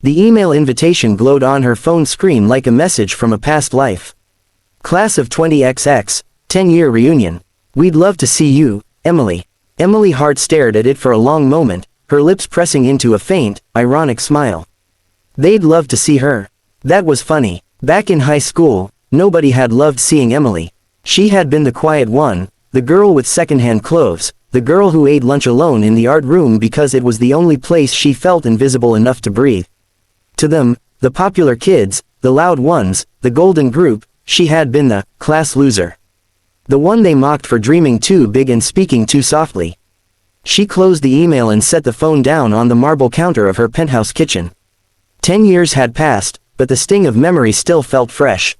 The email invitation glowed on her phone screen like a message from a past life. Class of 20XX, 10-year reunion. We'd love to see you, Emily. Emily Hart stared at it for a long moment, her lips pressing into a faint, ironic smile. They'd love to see her. That was funny. Back in high school, nobody had loved seeing Emily. She had been the quiet one, the girl with secondhand clothes, the girl who ate lunch alone in the art room because it was the only place she felt invisible enough to breathe. To them, the popular kids, the loud ones, the golden group, she had been the class loser. The one they mocked for dreaming too big and speaking too softly. She closed the email and set the phone down on the marble counter of her penthouse kitchen. 10 years had passed, but the sting of memory still felt fresh.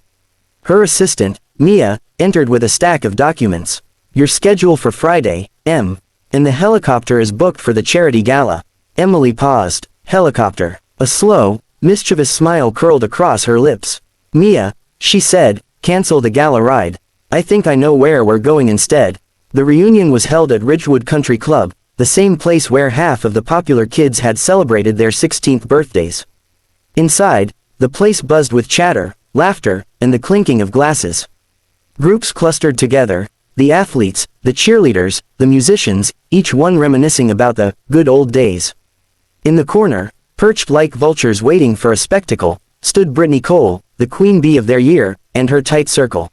Her assistant, Mia, entered with a stack of documents. Your schedule for Friday, M. And the helicopter is booked for the charity gala. Emily paused. Helicopter. A slow, mischievous smile curled across her lips. Mia, she said, cancel the gala ride. I think I know where we're going instead. The reunion was held at Ridgewood Country Club, the same place where half of the popular kids had celebrated their 16th birthdays. Inside, the place buzzed with chatter, laughter, and the clinking of glasses. Groups clustered together, the athletes, the cheerleaders, the musicians, each one reminiscing about the good old days. In the corner, perched like vultures waiting for a spectacle, stood Brittany Cole, the queen bee of their year, and her tight circle.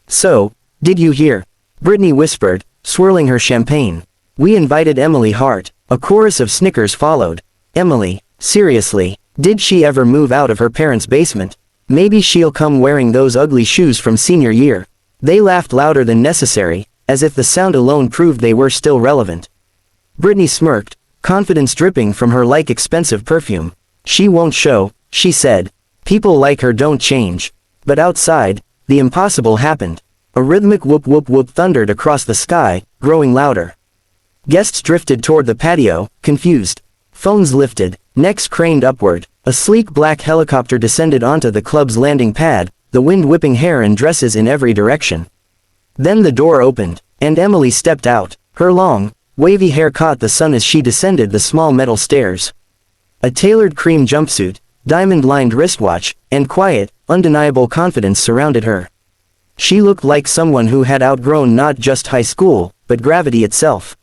So, did you hear? Brittany whispered, swirling her champagne. We invited Emily Hart. A chorus of snickers followed. Emily, seriously, did she ever move out of her parents' basement? Maybe she'll come wearing those ugly shoes from senior year. They laughed louder than necessary, as if the sound alone proved they were still relevant. Brittany smirked, confidence dripping from her like expensive perfume. She won't show, she said. People like her don't change. But outside, the impossible happened. A rhythmic whoop whoop whoop thundered across the sky, growing louder. Guests drifted toward the patio, confused. Phones lifted, necks craned upward. A sleek black helicopter descended onto the club's landing pad, the wind whipping hair and dresses in every direction. Then the door opened, and Emily stepped out. Her long, wavy hair caught the sun as she descended the small metal stairs. A tailored cream jumpsuit, diamond-lined wristwatch, and quiet, undeniable confidence surrounded her. She looked like someone who had outgrown not just high school, but gravity itself.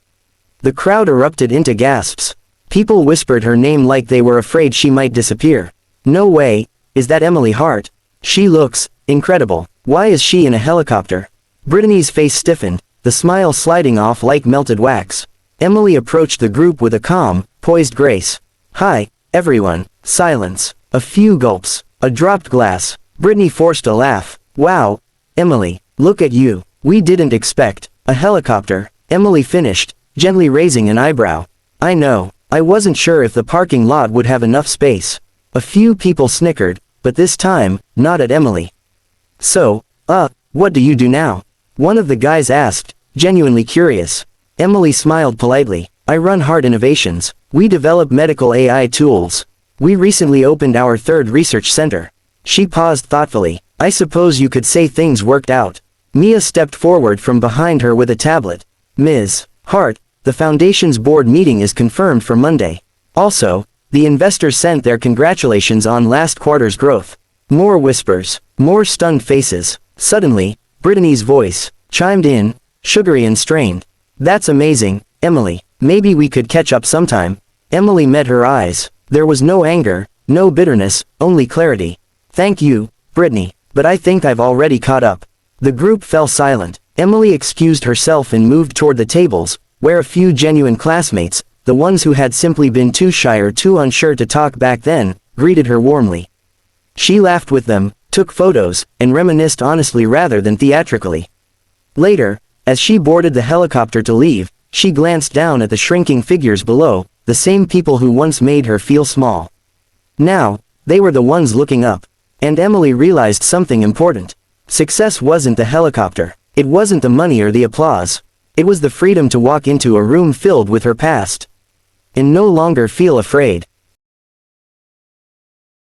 The crowd erupted into gasps. People whispered her name like they were afraid she might disappear. No way, is that Emily Hart? She looks incredible. Why is she in a helicopter? Brittany's face stiffened, the smile sliding off like melted wax. Emily approached the group with a calm, poised grace. Hi, everyone. Silence. A few gulps. A dropped glass. Brittany forced a laugh. Wow. Emily, look at you. We didn't expect a helicopter. Emily finished, gently raising an eyebrow. I know. I wasn't sure if the parking lot would have enough space. A few people snickered, but this time, not at Emily. So, what do you do now? One of the guys asked, genuinely curious. Emily smiled politely. I run Hart Innovations. We develop medical AI tools. We recently opened our third research center. She paused thoughtfully. I suppose you could say things worked out. Mia stepped forward from behind her with a tablet. Ms. Hart, the foundation's board meeting is confirmed for Monday. Also, the investors sent their congratulations on last quarter's growth. More whispers, more stunned faces. Suddenly, Brittany's voice chimed in, sugary and strained. That's amazing, Emily. Maybe we could catch up sometime. Emily met her eyes. There was no anger, no bitterness, only clarity. Thank you, Brittany, but I think I've already caught up. The group fell silent. Emily excused herself and moved toward the tables, where a few genuine classmates, the ones who had simply been too shy or too unsure to talk back then, greeted her warmly. She laughed with them, took photos, and reminisced honestly rather than theatrically. Later, as she boarded the helicopter to leave, she glanced down at the shrinking figures below, the same people who once made her feel small. Now, they were the ones looking up. And Emily realized something important. Success wasn't the helicopter. It wasn't the money or the applause. It was the freedom to walk into a room filled with her past. And no longer feel afraid.